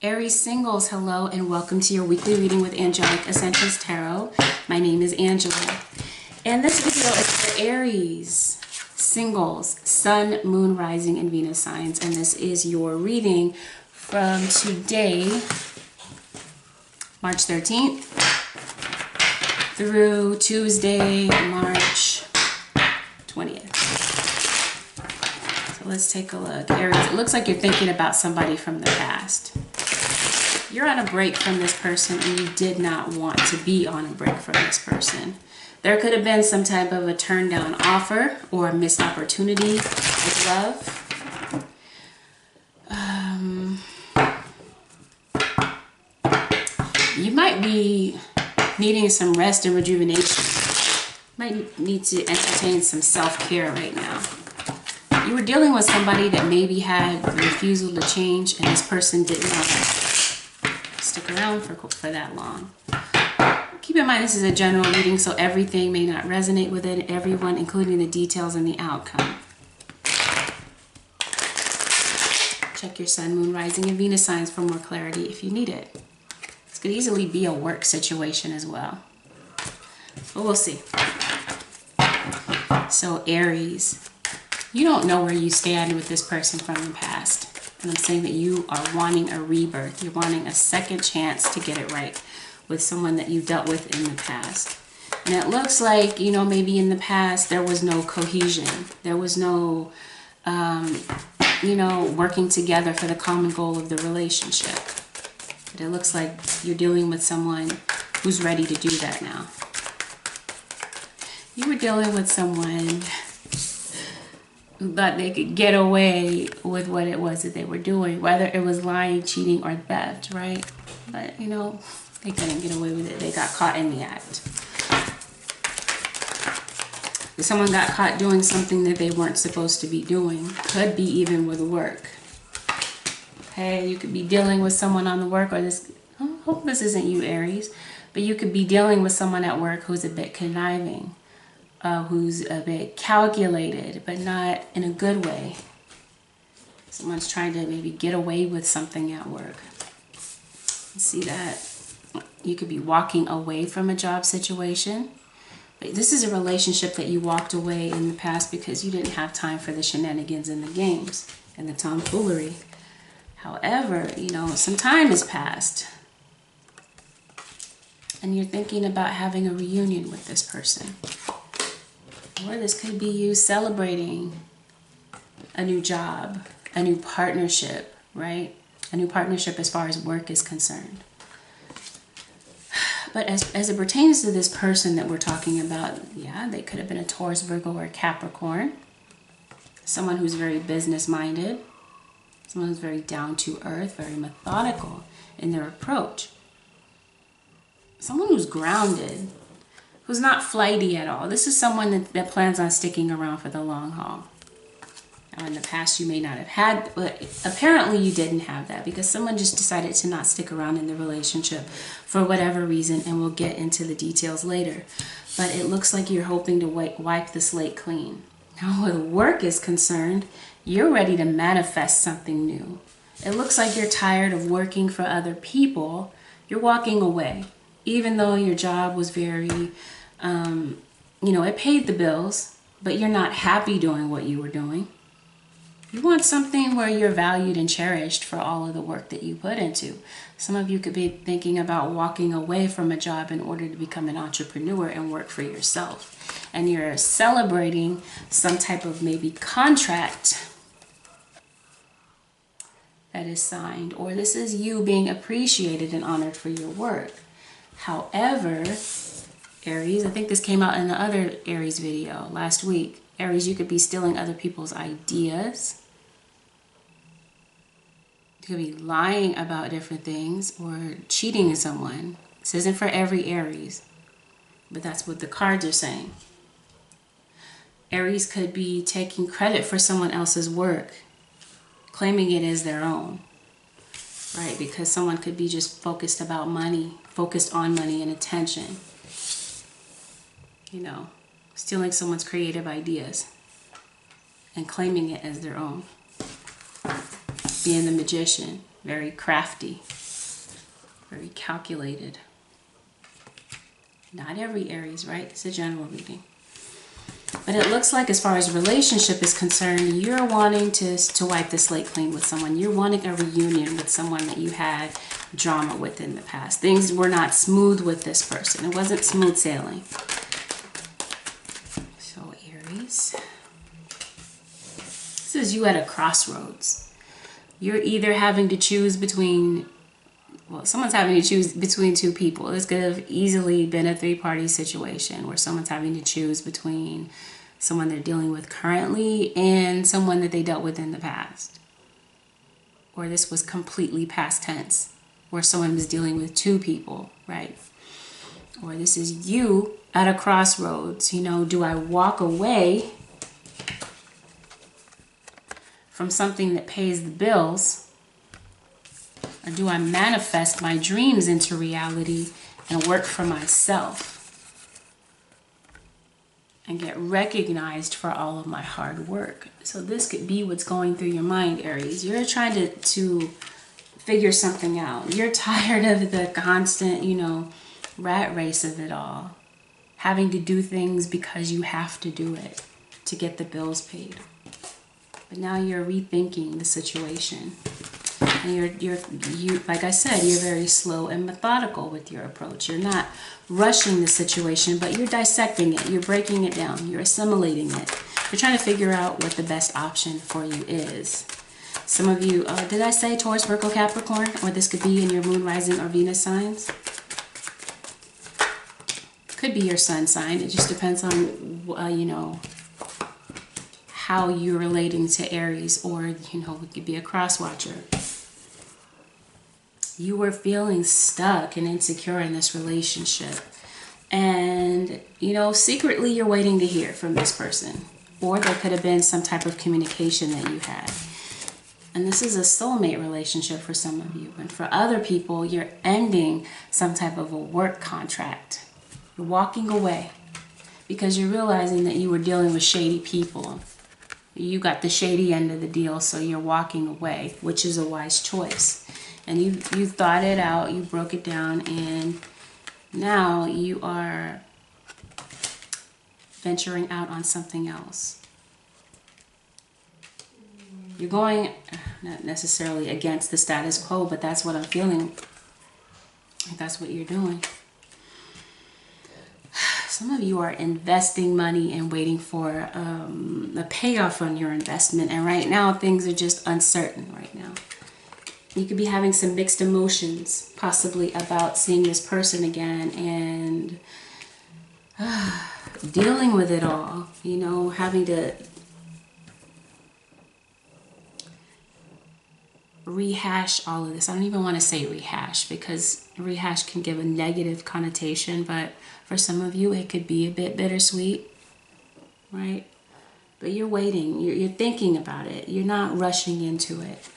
Aries singles, hello and welcome to your weekly reading with Angelic Ascensions Tarot. My name is Angela. And this video is for Aries singles, Sun, Moon, Rising, and Venus signs. And this is your reading from today, March 13th, through Tuesday, March 20th. So let's take a look. Aries, it looks like you're thinking about somebody from the past. You're on a break from this person and you did not want to be on a break from this person. There could have been some type of a turn down offer or a missed opportunity with love. You might be needing some rest and rejuvenation. Might need to entertain some self-care right now. You were dealing with somebody that maybe had the refusal to change and this person didn't want to stick around for that long. Keep in mind this is a general reading, so everything may not resonate with everyone, including the details and the outcome. Check your Sun, Moon, Rising, and Venus signs for more clarity if you need it. This could easily be a work situation as well, but we'll see. So Aries, you don't know where you stand with this person from the past. And I'm saying that you are wanting a rebirth. You're wanting a second chance to get it right with someone that you dealt with in the past. And it looks like, you know, maybe in the past there was no cohesion. There was no, you know, working together for the common goal of the relationship. But it looks like you're dealing with someone who's ready to do that now. You were dealing with someone who thought they could get away with what it was that they were doing, whether it was lying, cheating, or theft, right? But, you know, they couldn't get away with it. They got caught in the act. If someone got caught doing something that they weren't supposed to be doing, could be even with work. Okay, you could be dealing with someone on the work, or this, I hope this isn't you, Aries, but you could be dealing with someone at work who's a bit conniving. Who's a bit calculated, but not in a good way. Someone's trying to maybe get away with something at work. See that? You could be walking away from a job situation. But this is a relationship that you walked away in the past because you didn't have time for the shenanigans and the games and the tomfoolery. However, you know, some time has passed. And you're thinking about having a reunion with this person. Or this could be you celebrating a new job, a new partnership, right? A new partnership as far as work is concerned. But as it pertains to this person that we're talking about, yeah, they could have been a Taurus, Virgo, or Capricorn. Someone who's very business-minded. Someone who's very down-to-earth, very methodical in their approach. Someone who's grounded. Who's not flighty at all. This is someone that plans on sticking around for the long haul. Now, in the past, you may not have had, but apparently you didn't have that because someone just decided to not stick around in the relationship for whatever reason, and we'll get into the details later. But it looks like you're hoping to wipe the slate clean. Now, where work is concerned, you're ready to manifest something new. It looks like you're tired of working for other people. You're walking away. Even though your job was very, you know, it paid the bills, but you're not happy doing what you were doing. You want something where you're valued and cherished for all of the work that you put into. Some of you could be thinking about walking away from a job in order to become an entrepreneur and work for yourself. And you're celebrating some type of maybe contract that is signed, or this is you being appreciated and honored for your work. However, Aries, I think this came out in the other Aries video last week. Aries, you could be stealing other people's ideas. You could be lying about different things or cheating on someone. This isn't for every Aries, but that's what the cards are saying. Aries could be taking credit for someone else's work, claiming it as their own. Right, because someone could be just focused on money and attention. You know, stealing someone's creative ideas and claiming it as their own. Being the magician. very crafty, very calculated. Not every Aries, right? It's a general reading. But it looks like as far as relationship is concerned, you're wanting to wipe the slate clean with someone. You're wanting a reunion with someone that you had drama with in the past. Things were not smooth with this person. It wasn't smooth sailing. So Aries, this is you at a crossroads. You're either having to choose between, well, someone's having to choose between two people. This could have easily been a three-party situation where someone's having to choose between someone they're dealing with currently and someone that they dealt with in the past. Or this was completely past tense, where someone was dealing with two people, right? Or this is you at a crossroads. You know, do I walk away from something that pays the bills? Or do I manifest my dreams into reality and work for myself and get recognized for all of my hard work? So this could be what's going through your mind, Aries. You're trying to figure something out. You're tired of the constant, you know, rat race of it all. Having to do things because you have to do it to get the bills paid. But now you're rethinking the situation. And you like I said, you're very slow and methodical with your approach. You're not rushing the situation, but you're dissecting it. You're breaking it down. You're assimilating it. You're trying to figure out what the best option for you is. Some of you, did I say Taurus, Virgo, Capricorn? Or this could be in your moon, rising, or Venus signs. Could be your sun sign. It just depends on, you know, how you're relating to Aries, or, you know, it could be a cross watcher. You were feeling stuck and insecure in this relationship. And, you know, secretly you're waiting to hear from this person. Or there could have been some type of communication that you had. And this is a soulmate relationship for some of you. And for other people, you're ending some type of a work contract. You're walking away because you're realizing that you were dealing with shady people. You got the shady end of the deal, so you're walking away, which is a wise choice. And you thought it out, you broke it down, and now you are venturing out on something else. You're going, not necessarily against the status quo, but that's what I'm feeling. That's what you're doing. Some of you are investing money and waiting for a payoff on your investment. And right now, things are just uncertain right now. You could be having some mixed emotions, possibly about seeing this person again and dealing with it all. You know, having to rehash all of this. I don't even want to say rehash, because rehash can give a negative connotation, but for some of you it could be a bit bittersweet, right? But you're waiting, you're thinking about it, you're not rushing into it.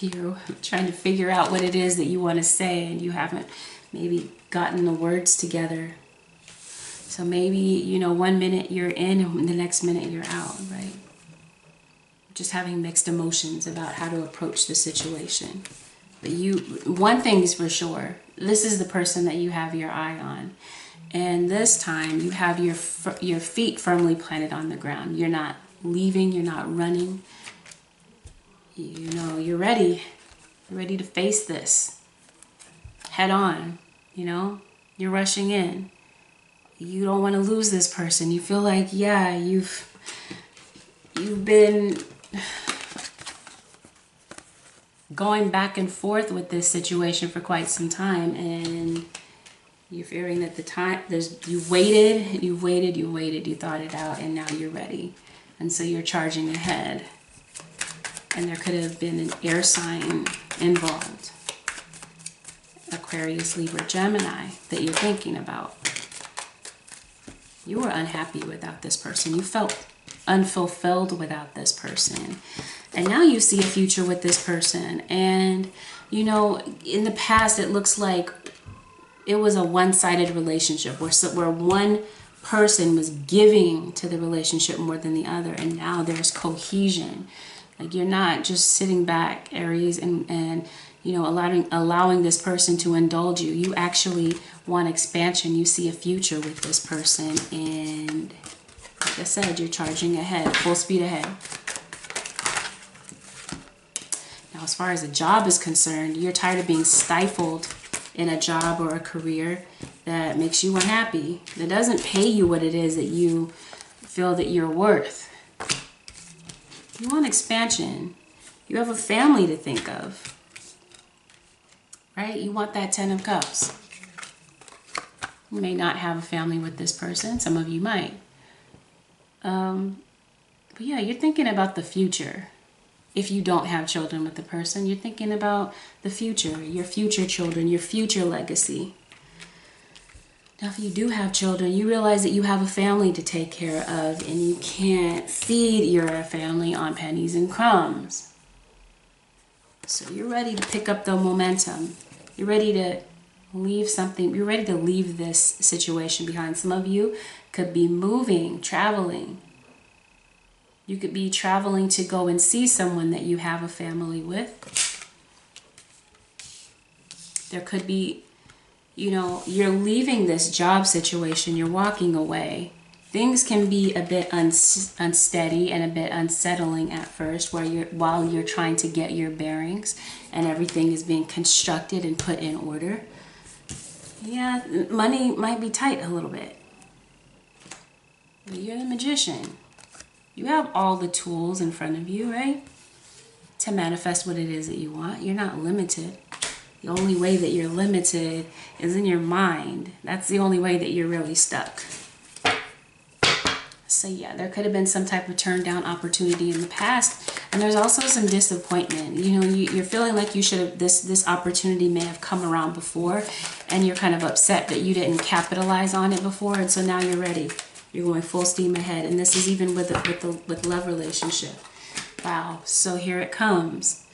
You're trying to figure out what it is that you want to say, and you haven't maybe gotten the words together. So maybe, you know, 1 minute you're in and the next minute you're out, right? Just having mixed emotions about how to approach the situation. But one thing is for sure, this is the person that you have your eye on. And this time you have your feet firmly planted on the ground. You're not leaving, you're not running. You know, you're ready. You're ready to face this head on, you know? You're rushing in. You don't want to lose this person. You feel like, yeah, you've been going back and forth with this situation for quite some time, and you're fearing that you waited, you thought it out, and now you're ready. And so you're charging ahead. And there could have been an air sign involved. Aquarius, Libra, Gemini that you're thinking about. You were unhappy without this person. You felt unfulfilled without this person. And now you see a future with this person. And, you know, in the past, it looks like it was a one-sided relationship where one person was giving to the relationship more than the other. And now there's cohesion. Like you're not just sitting back, Aries, and you know, allowing this person to indulge you. You actually want expansion. You see a future with this person, and like I said, you're charging ahead, full speed ahead. Now, as far as a job is concerned, you're tired of being stifled in a job or a career that makes you unhappy, that doesn't pay you what it is that you feel that you're worth. You want expansion. You have a family to think of, right? You want that 10 of Cups. You may not have a family with this person. Some of you might. But yeah, you're thinking about the future. If you don't have children with the person, you're thinking about the future, your future children, your future legacy. Now, if you do have children, you realize that you have a family to take care of, and you can't feed your family on pennies and crumbs. So you're ready to pick up the momentum. You're ready to leave something. You're ready to leave this situation behind. Some of you could be moving, traveling. You could be traveling to go and see someone that you have a family with. There could be, you know, you're leaving this job situation. You're walking away. Things can be a bit unsteady and a bit unsettling at first while you're trying to get your bearings and everything is being constructed and put in order. Yeah, money might be tight a little bit. But you're the magician. You have all the tools in front of you, right? To manifest what it is that you want. You're not limited. The only way that you're limited is in your mind. That's the only way that you're really stuck. So yeah, there could have been some type of turned down opportunity in the past. And there's also some disappointment. You know, you're feeling like you should have, this opportunity may have come around before, and you're kind of upset that you didn't capitalize on it before. And so now you're ready. You're going full steam ahead. And this is even with love relationship. Wow. So here it comes.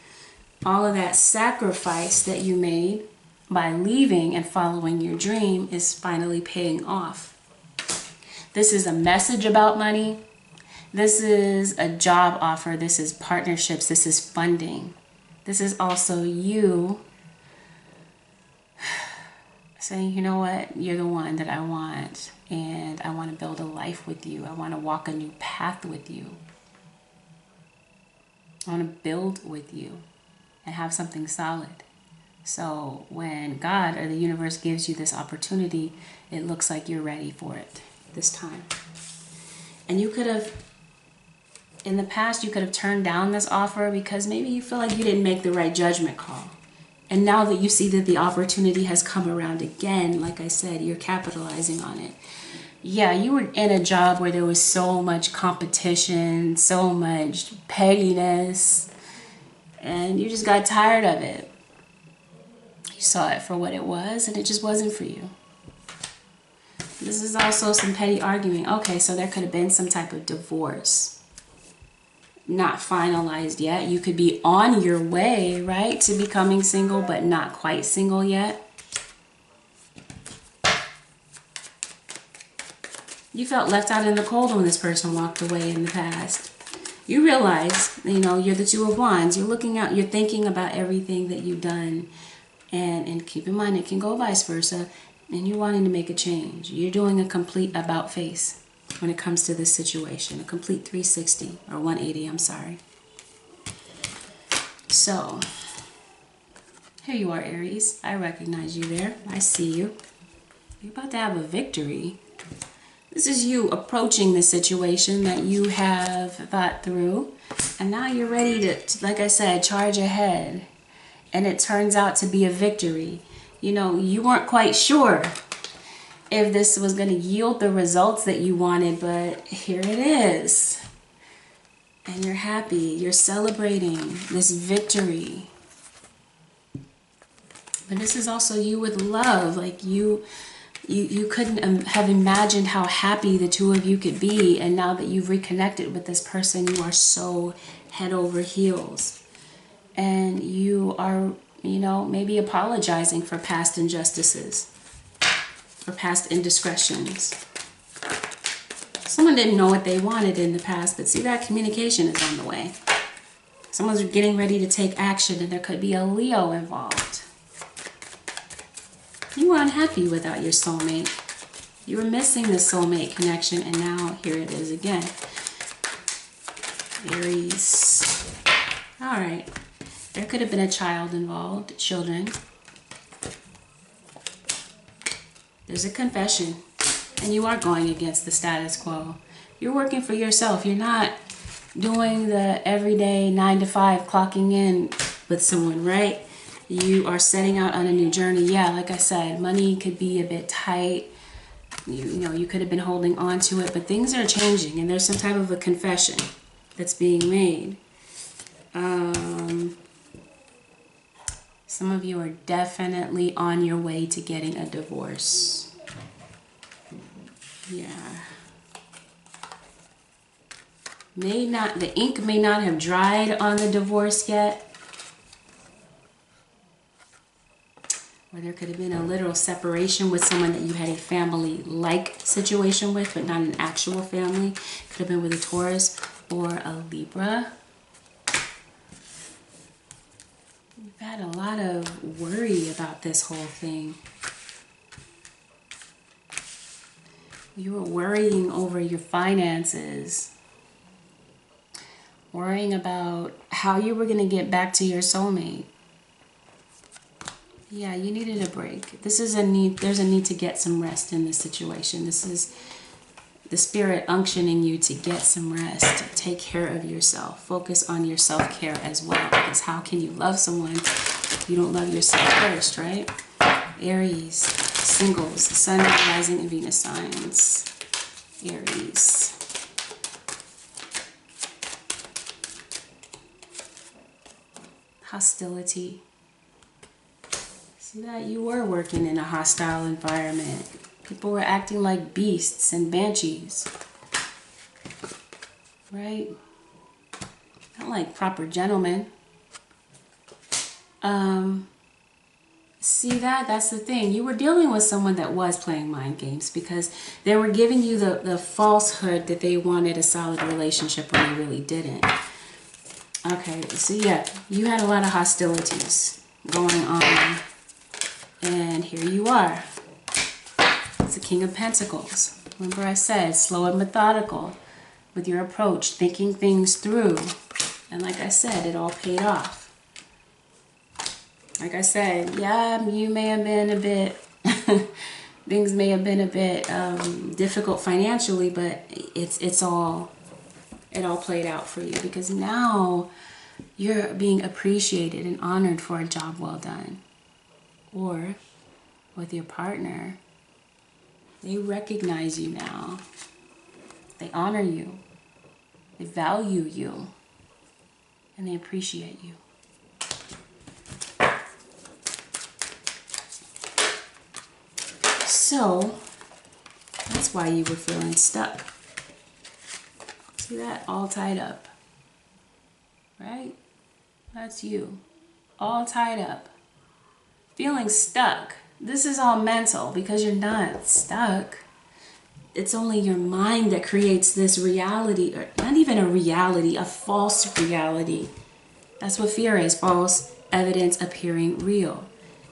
All of that sacrifice that you made by leaving and following your dream is finally paying off. This is a message about money. This is a job offer. This is partnerships. This is funding. This is also you saying, you know what, you're the one that I want, and I want to build a life with you. I want to walk a new path with you. I want to build with you and have something solid. So when God or the universe gives you this opportunity, it looks like you're ready for it this time. And you could have, in the past, you could have turned down this offer because maybe you feel like you didn't make the right judgment call. And now that you see that the opportunity has come around again, like I said, you're capitalizing on it. Yeah, you were in a job where there was so much competition, so much pettiness, and you just got tired of it. You saw it for what it was, and it just wasn't for you. This is also some petty arguing. Okay, so there could have been some type of divorce. Not finalized yet. You could be on your way, right, to becoming single, but not quite single yet. You felt left out in the cold when this person walked away in the past. You realize, you know, you're the Two of Wands. You're looking out, you're thinking about everything that you've done. And keep in mind, it can go vice versa. And you're wanting to make a change. You're doing a complete about face when it comes to this situation. A complete 360 or 180, I'm sorry. So, here you are, Aries. I recognize you there. I see you. You're about to have a victory. This is you approaching the situation that you have thought through. And now you're ready to, like I said, charge ahead. And it turns out to be a victory. You know, you weren't quite sure if this was going to yield the results that you wanted, but here it is. And you're happy. You're celebrating this victory. But this is also you with love. Like you couldn't have imagined how happy the two of you could be. And now that you've reconnected with this person, you are so head over heels. And you are, you know, maybe apologizing for past injustices, for past indiscretions. Someone didn't know what they wanted in the past, but see, that communication is on the way. Someone's getting ready to take action, and there could be a Leo involved. You were unhappy without your soulmate. You were missing the soulmate connection, and now here it is again. Aries. All right. There could have been a child involved, children. There's a confession, and you are going against the status quo. You're working for yourself. You're not doing the everyday 9 to 5 clocking in with someone, right? You are setting out on a new journey. Yeah, like I said, money could be a bit tight. You know, you could have been holding on to it, but things are changing, and there's some type of a confession that's being made. Some of you are definitely on your way to getting a divorce. Yeah. The ink may not have dried on the divorce yet. Or there could have been a literal separation with someone that you had a family-like situation with, but not an actual family. Could have been with a Taurus or a Libra. You've had a lot of worry about this whole thing. You were worrying over your finances. Worrying about how you were going to get back to your soulmate. Yeah, you needed a break. This is a need. There's a need to get some rest in this situation. This is the spirit unctioning you to get some rest. Take care of yourself. Focus on your self-care as well. Because how can you love someone if you don't love yourself first, right? Aries, singles, Sun, Rising, and Venus signs. Aries. Hostility. See that? You were working in a hostile environment. People were acting like beasts and banshees. Right? Not like proper gentlemen. See that? That's the thing. You were dealing with someone that was playing mind games because they were giving you the falsehood that they wanted a solid relationship when they really didn't. Okay, so yeah, you had a lot of hostilities going on. And here you are. It's the King of Pentacles. Remember I said slow and methodical with your approach, thinking things through. And like I said, it all paid off. Like I said, yeah, you may have been a bit, things may have been a bit difficult financially, but it all played out for you because now you're being appreciated and honored for a job well done. Or with your partner, they recognize you now. They honor you. They value you. And they appreciate you. So, that's why you were feeling stuck. See that? All tied up. Right? That's you. All tied up. Feeling stuck. This is all mental because you're not stuck. It's only your mind that creates this reality, or not even a reality, a false reality. That's what fear is, false evidence appearing real.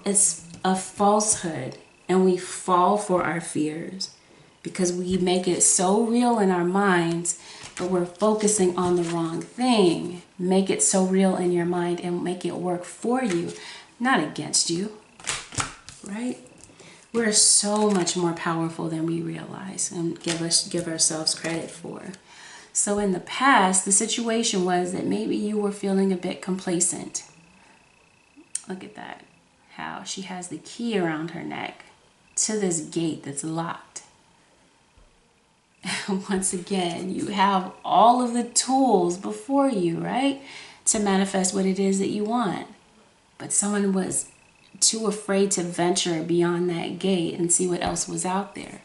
It's a falsehood, and we fall for our fears because we make it so real in our minds, but we're focusing on the wrong thing. Make it so real in your mind and make it work for you, not against you, right? We're so much more powerful than we realize and give ourselves credit for. So in the past, the situation was that maybe you were feeling a bit complacent. Look at that, how she has the key around her neck to this gate that's locked. Once again, you have all of the tools before you, right, to manifest what it is that you want. But someone was too afraid to venture beyond that gate and see what else was out there.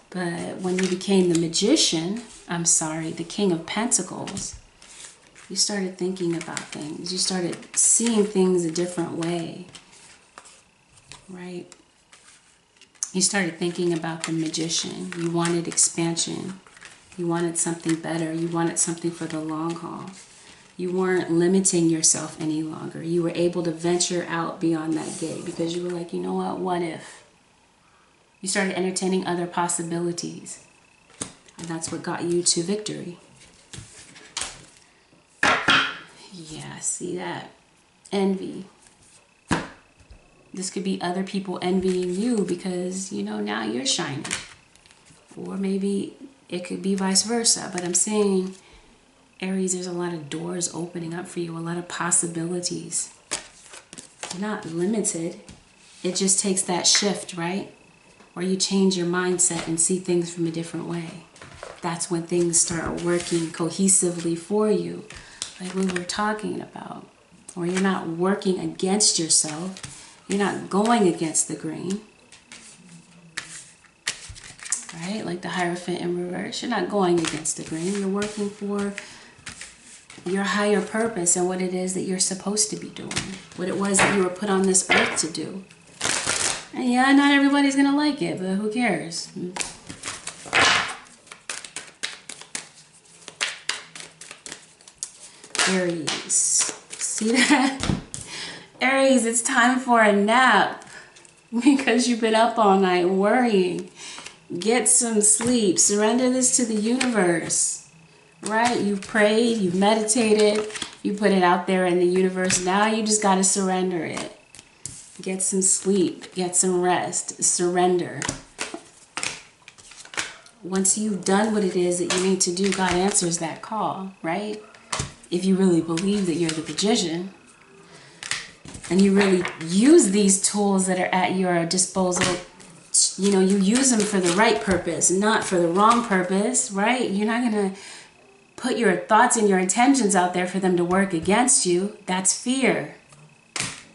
But when you became the magician, the King of Pentacles, you started thinking about things. You started seeing things a different way, right? You started thinking about the magician. You wanted expansion. You wanted something better. You wanted something for the long haul. You weren't limiting yourself any longer. You were able to venture out beyond that gate because you were like, you know what if? You started entertaining other possibilities. And that's what got you to victory. Yeah, see that? Envy. This could be other people envying you because, you know, now you're shining. Or maybe it could be vice versa. But I'm saying, Aries, there's a lot of doors opening up for you, a lot of possibilities. You're not limited. It just takes that shift, right? Where you change your mindset and see things from a different way. That's when things start working cohesively for you, like we were talking about. Or you're not working against yourself. You're not going against the grain. Right? Like the Hierophant in reverse. You're not going against the grain. You're working for your higher purpose and what it is that you're supposed to be doing. What it was that you were put on this earth to do. And yeah, not everybody's going to like it, but who cares? Aries. See that? Aries, it's time for a nap because you've been up all night worrying. Get some sleep. Surrender this to the universe. Right? You've prayed, you've meditated, you put it out there in the universe. Now you just got to surrender it. Get some sleep, get some rest, surrender. Once you've done what it is that you need to do, God answers that call, right? If you really believe that you're the magician and you really use these tools that are at your disposal, you know, you use them for the right purpose, not for the wrong purpose, right? You're not going to put your thoughts and your intentions out there for them to work against you. That's fear.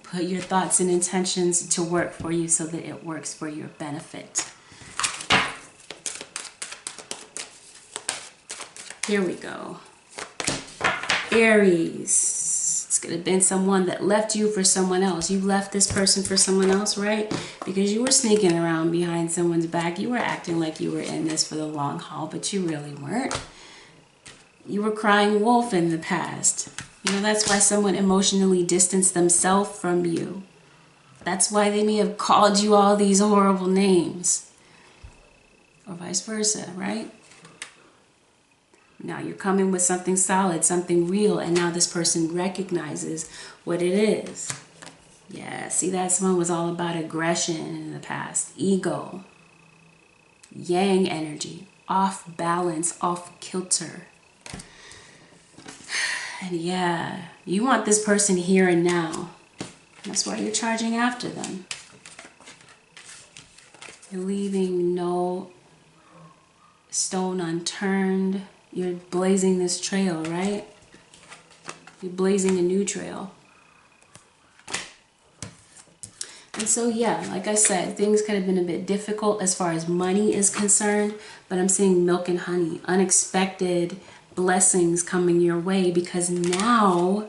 Put your thoughts and intentions to work for you so that it works for your benefit. Here we go. Aries. It's going to have been someone that left you for someone else. You left this person for someone else, right? Because you were sneaking around behind someone's back. You were acting like you were in this for the long haul, but you really weren't. You were crying wolf in the past. You know, that's why someone emotionally distanced themselves from you. That's why they may have called you all these horrible names. Or vice versa, right? Now you're coming with something solid, something real, and now this person recognizes what it is. Yeah, see, that someone was all about aggression in the past. Ego. Yang energy. Off balance, off kilter. And yeah, you want this person here and now. That's why you're charging after them. You're leaving no stone unturned. You're blazing this trail, right? You're blazing a new trail. And so, yeah, like I said, things could have been a bit difficult as far as money is concerned, but I'm seeing milk and honey, unexpected blessings coming your way because now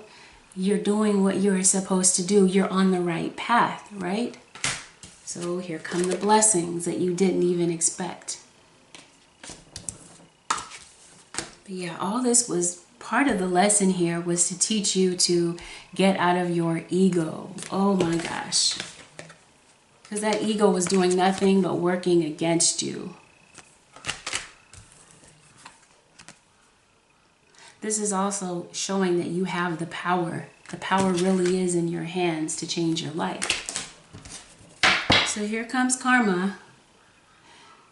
you're doing what you're supposed to do. You're on the right path, right? So here come the blessings that you didn't even expect. But yeah, all this was part of the lesson here was to teach you to get out of your ego. Oh my gosh. Because that ego was doing nothing but working against you. This is also showing that you have the power. The power really is in your hands to change your life. So here comes karma.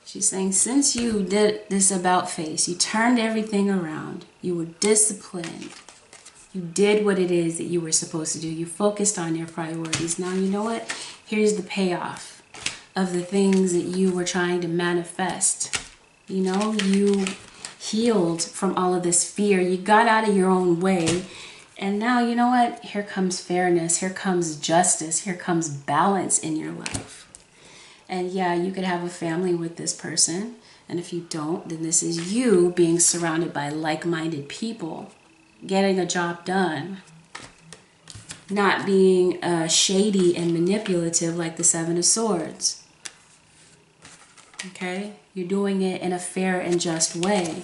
She's saying, since you did this about face, you turned everything around, you were disciplined, you did what it is that you were supposed to do, you focused on your priorities. Now, you know what? Here's the payoff of the things that you were trying to manifest. You know, you healed from all of this fear. You got out of your own way. And now, you know what? Here comes fairness. Here comes justice. Here comes balance in your life. And yeah, you could have a family with this person. And if you don't, then this is you being surrounded by like-minded people, getting a job done, not being shady and manipulative like the Seven of Swords. Okay? You're doing it in a fair and just way.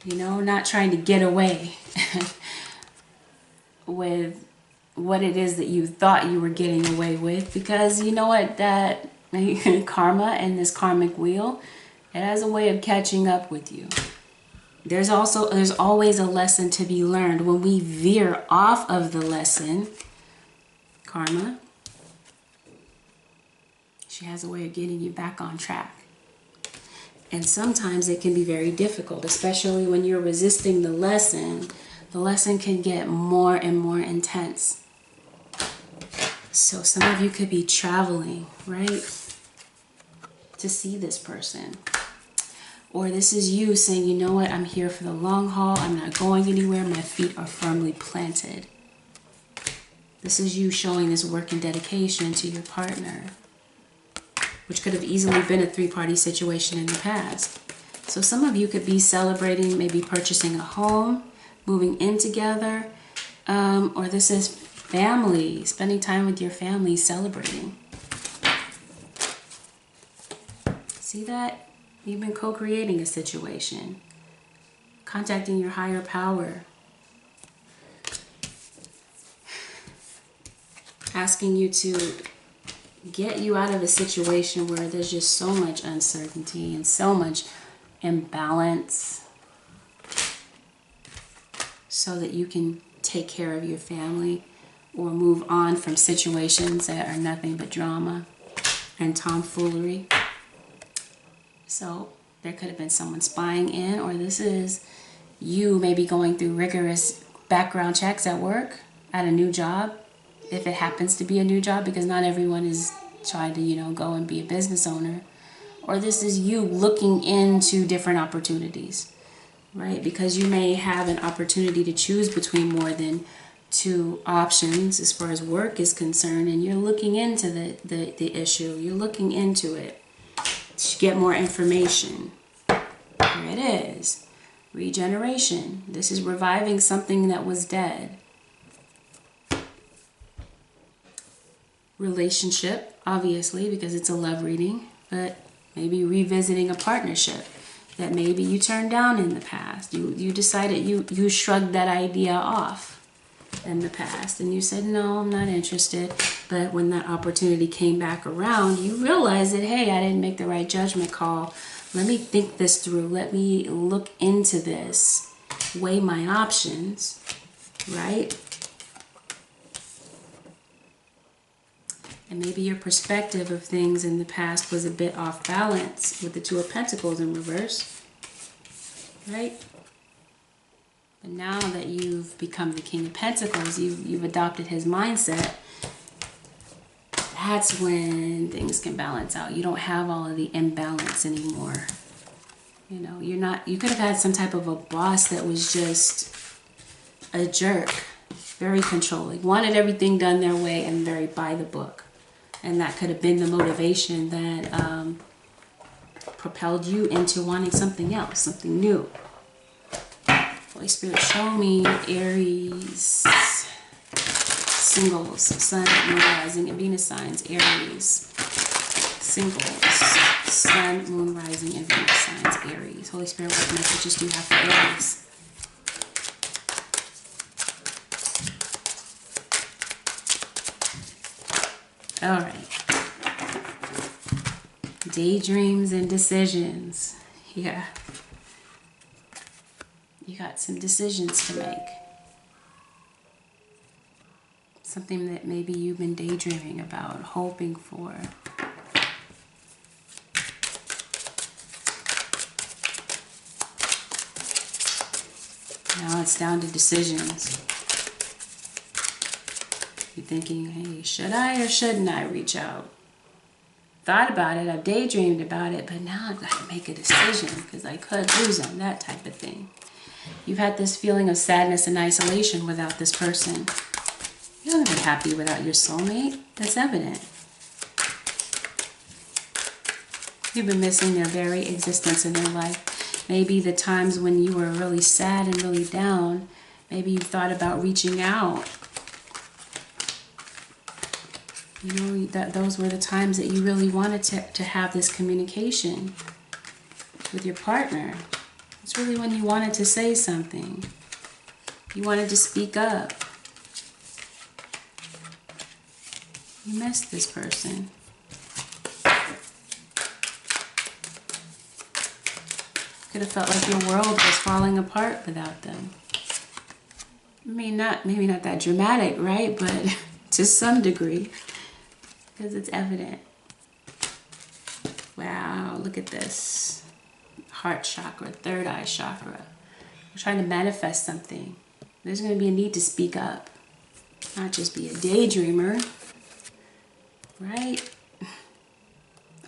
You know, not trying to get away. with what it is that you thought you were getting away with, because you know what, that karma and this karmic wheel, it has a way of catching up with you. There's always a lesson to be learned. When we veer off of the lesson, karma, she has a way of getting you back on track. And sometimes it can be very difficult, especially when you're resisting the lesson. The lesson can get more and more intense. So some of you could be traveling, right, to see this person. Or this is you saying, you know what, I'm here for the long haul. I'm not going anywhere. My feet are firmly planted. This is you showing this work and dedication to your partner, which could have easily been a three-party situation in the past. So some of you could be celebrating, maybe purchasing a home, moving in together, or this is family, spending time with your family, celebrating. See that? You've been co-creating a situation, contacting your higher power, asking you to get you out of a situation where there's just so much uncertainty and so much imbalance, so that you can take care of your family or move on from situations that are nothing but drama and tomfoolery. So there could have been someone spying in, or this is you maybe going through rigorous background checks at work, at a new job, if it happens to be a new job, because not everyone is trying to, go and be a business owner. Or this is you looking into different opportunities, right? Because you may have an opportunity to choose between more than two options as far as work is concerned, and you're looking into the issue. You're looking into it to get more information. Here it is. Regeneration. This is reviving something that was dead. Relationship, obviously, because it's a love reading, but maybe revisiting a partnership that maybe you turned down in the past. You decided you shrugged that idea off in the past, and you said, no, I'm not interested. But when that opportunity came back around, you realized that, hey, I didn't make the right judgment call. Let me think this through. Let me look into this, weigh my options, right? And maybe your perspective of things in the past was a bit off balance with the Two of Pentacles in reverse, right? But now that you've become the King of Pentacles, you've adopted his mindset, that's when things can balance out. You don't have all of the imbalance anymore. You could have had some type of a boss that was just a jerk, very controlling, wanted everything done their way and very by the book. And that could have been the motivation that propelled you into wanting something else, something new. Holy Spirit, show me Aries, singles, Sun, Moon, Rising, and Venus signs. Aries, singles, Sun, Moon, Rising, and Venus signs. Aries. Holy Spirit, what messages do you have for Aries? All right. Daydreams and decisions. Yeah. You got some decisions to make. Something that maybe you've been daydreaming about, hoping for. Now it's down to decisions. You're thinking, hey, should I or shouldn't I reach out? Thought about it, I've daydreamed about it, but now I've got to make a decision because I could lose them, that type of thing. You've had this feeling of sadness and isolation without this person. You're not going to be happy without your soulmate. That's evident. You've been missing their very existence in their life. Maybe the times when you were really sad and really down, maybe you thought about reaching out. That those were the times that you really wanted to have this communication with your partner. It's really when you wanted to say something. You wanted to speak up. You missed this person. Could have felt like your world was falling apart without them. I mean, maybe not that dramatic, right? But to some degree, because it's evident. Wow, look at this. Heart chakra, third eye chakra. We're trying to manifest something. There's going to be a need to speak up. Not just be a daydreamer. Right?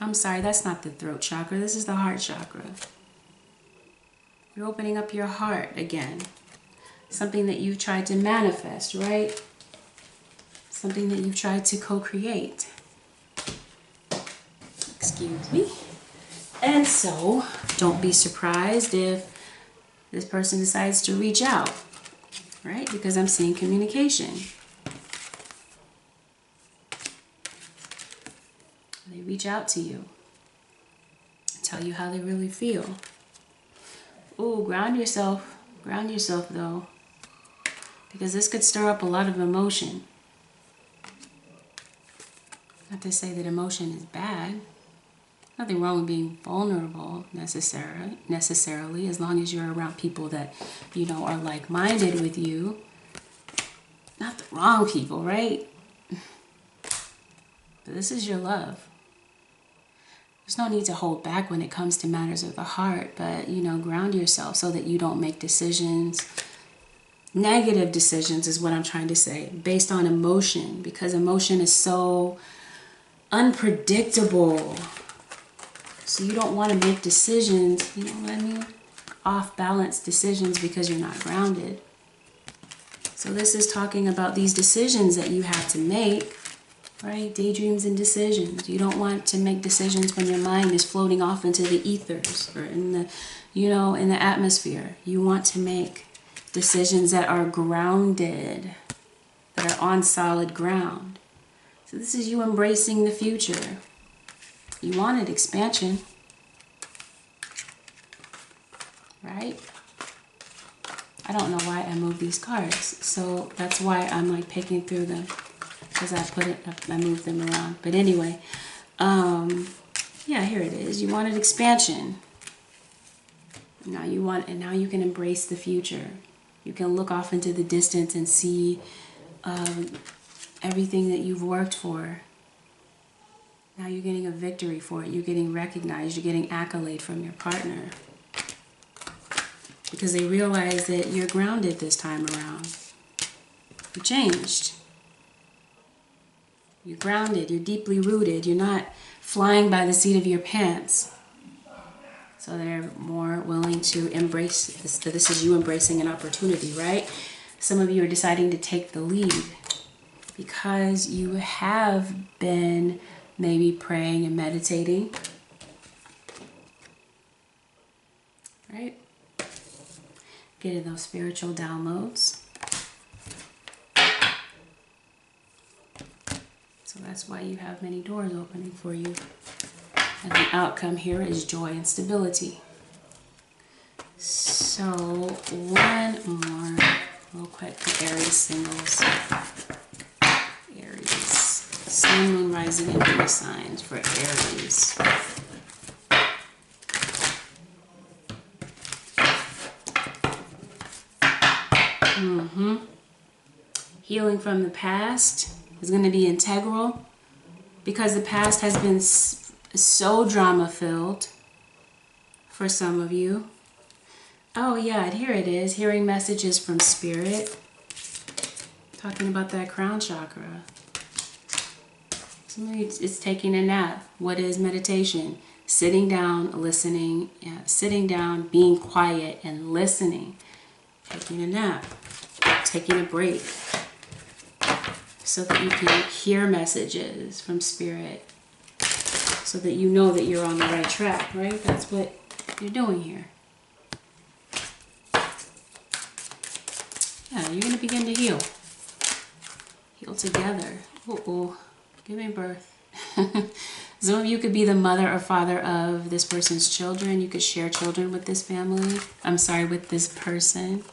I'm sorry, that's not the throat chakra. This is the heart chakra. You're opening up your heart again. Something that you've tried to manifest, right? Something that you've tried to co-create. Excuse me. And so, don't be surprised if this person decides to reach out, right? Because I'm seeing communication. They reach out to you, tell you how they really feel. Ooh, ground yourself though, because this could stir up a lot of emotion. Not to say that emotion is bad. Nothing wrong with being vulnerable necessarily, as long as you're around people that, you know, are like-minded with you. Not the wrong people, right? But this is your love. There's no need to hold back when it comes to matters of the heart, but, you know, ground yourself so that you don't make decisions, negative decisions is what I'm trying to say, based on emotion, because emotion is so unpredictable. So you don't want to make decisions, you know what I mean? Off-balance decisions because you're not grounded. So this is talking about these decisions that you have to make. Right? Daydreams and decisions. You don't want to make decisions when your mind is floating off into the ethers or in the, you know, in the atmosphere. You want to make decisions that are grounded, that are on solid ground. So this is you embracing the future. You wanted expansion. Right? I don't know why I moved these cards. So that's why I'm like picking through them. Because I moved them around. But anyway, yeah, here it is. You wanted expansion. Now you can embrace the future. You can look off into the distance and see everything that you've worked for. Now you're getting a victory for it. You're getting recognized. You're getting accolade from your partner. Because they realize that you're grounded this time around. You changed. You're grounded, you're deeply rooted, you're not flying by the seat of your pants. So they're more willing to embrace this. This is you embracing an opportunity, right? Some of you are deciding to take the lead because you have been maybe praying and meditating, right? Getting those spiritual downloads. So that's why you have many doors opening for you. And the outcome here is joy and stability. So one more real quick for Aries singles. Aries. Sun, Moon, Rising, and Venus signs for Aries. Healing from the past is going to be integral because the past has been so drama-filled for some of you. Oh yeah, here it is. Hearing messages from Spirit. Talking about that crown chakra. Some of you, it's taking a nap. What is meditation? Sitting down, listening. Yeah, sitting down, being quiet and listening. Taking a nap. Taking a break. So that you can hear messages from Spirit. So that you know that you're on the right track, right? That's what you're doing here. Yeah, you're going to begin to heal. Heal together. Uh-oh. Giving birth. Some of you could be the mother or father of this person's children. You could share children with this family. I'm sorry, with this person.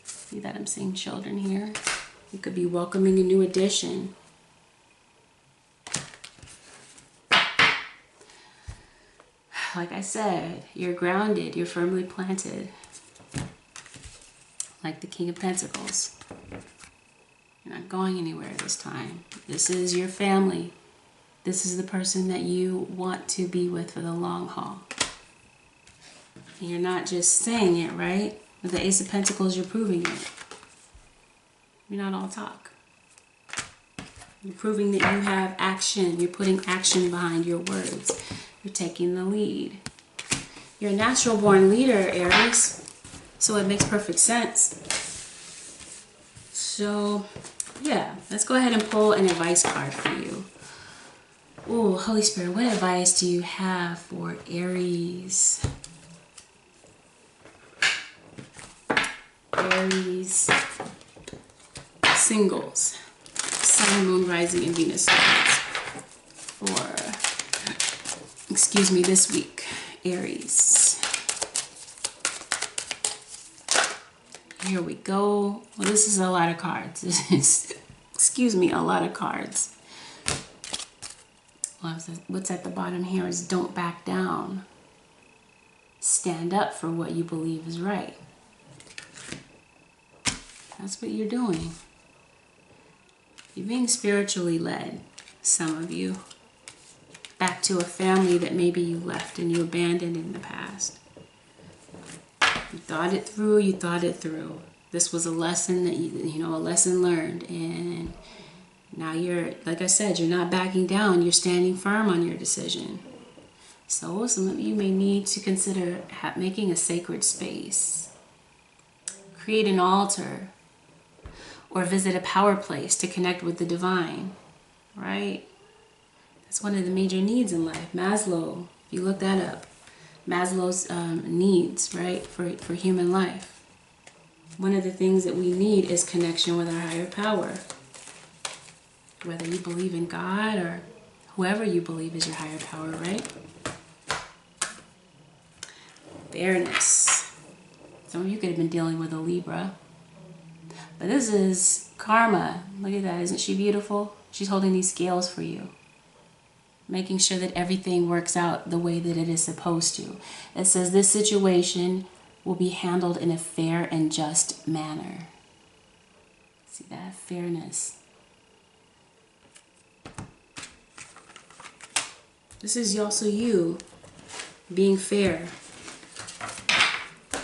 See that I'm seeing children here. You could be welcoming a new addition. like I said, you're grounded, you're firmly planted. Like the King of Pentacles. You're not going anywhere this time. This is your family. This is the person that you want to be with for the long haul. And you're not just saying it, right? With the Ace of Pentacles, you're proving it. You're not all talk. You're proving that you have action. You're putting action behind your words. You're taking the lead. You're a natural born leader, Aries. So it makes perfect sense. So, yeah, let's go ahead and pull an advice card for you. Oh, Holy Spirit, what advice do you have for Aries? Aries singles. Sun, Moon, Rising, and Venus signs. For, excuse me, this week, Aries. Here we go. Well, this is a lot of cards. This is, excuse me, a lot of cards. What's at the bottom here is don't back down. Stand up for what you believe is right. That's what you're doing. You're being spiritually led, some of you, back to a family that maybe you left and you abandoned in the past. You thought it through, you thought it through. This was a lesson that a lesson learned, and now you're, like I said, you're not backing down, you're standing firm on your decision. So some of you may need to consider making a sacred space. Create an altar, or visit a power place to connect with the divine, right? That's one of the major needs in life. Maslow, if you look that up, Maslow's needs, right, for human life. One of the things that we need is connection with our higher power. Whether you believe in God or whoever you believe is your higher power, right? Fairness. Some of you could have been dealing with a Libra. But this is karma. Look at that. Isn't she beautiful? She's holding these scales for you. Making sure that everything works out the way that it is supposed to. It says this situation will be handled in a fair and just manner. See that? Fairness. This is also you being fair.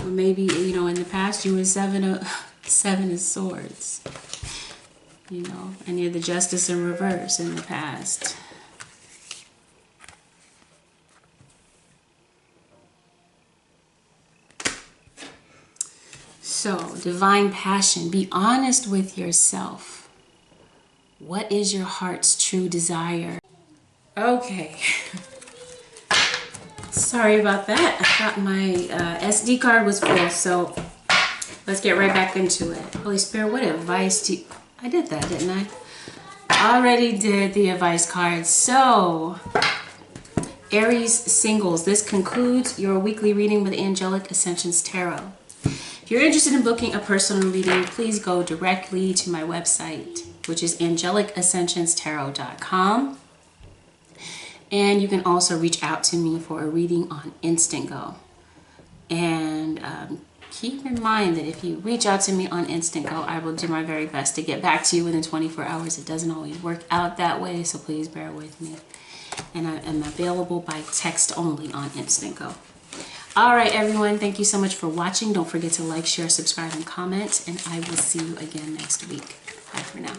Or maybe, in the past you were seven of swords. And you're the justice in reverse in the past. So, divine passion. Be honest with yourself. What is your heart's true desire? Okay. Sorry about that. I thought my SD card was full, so let's get right back into it. Holy Spirit, what advice do you... I did that, didn't I? I already did the advice card. So, Aries singles, this concludes your weekly reading with Angelic Ascensions Tarot. If you're interested in booking a personal reading, please go directly to my website, which is AngelicAscensionsTarot.com. And you can also reach out to me for a reading on Instant Go. And keep in mind that if you reach out to me on Instant Go, I will do my very best to get back to you within 24 hours. It doesn't always work out that way, so please bear with me. And I am available by text only on Instant Go. All right, everyone. Thank you so much for watching. Don't forget to like, share, subscribe, and comment. And I will see you again next week. Bye for now.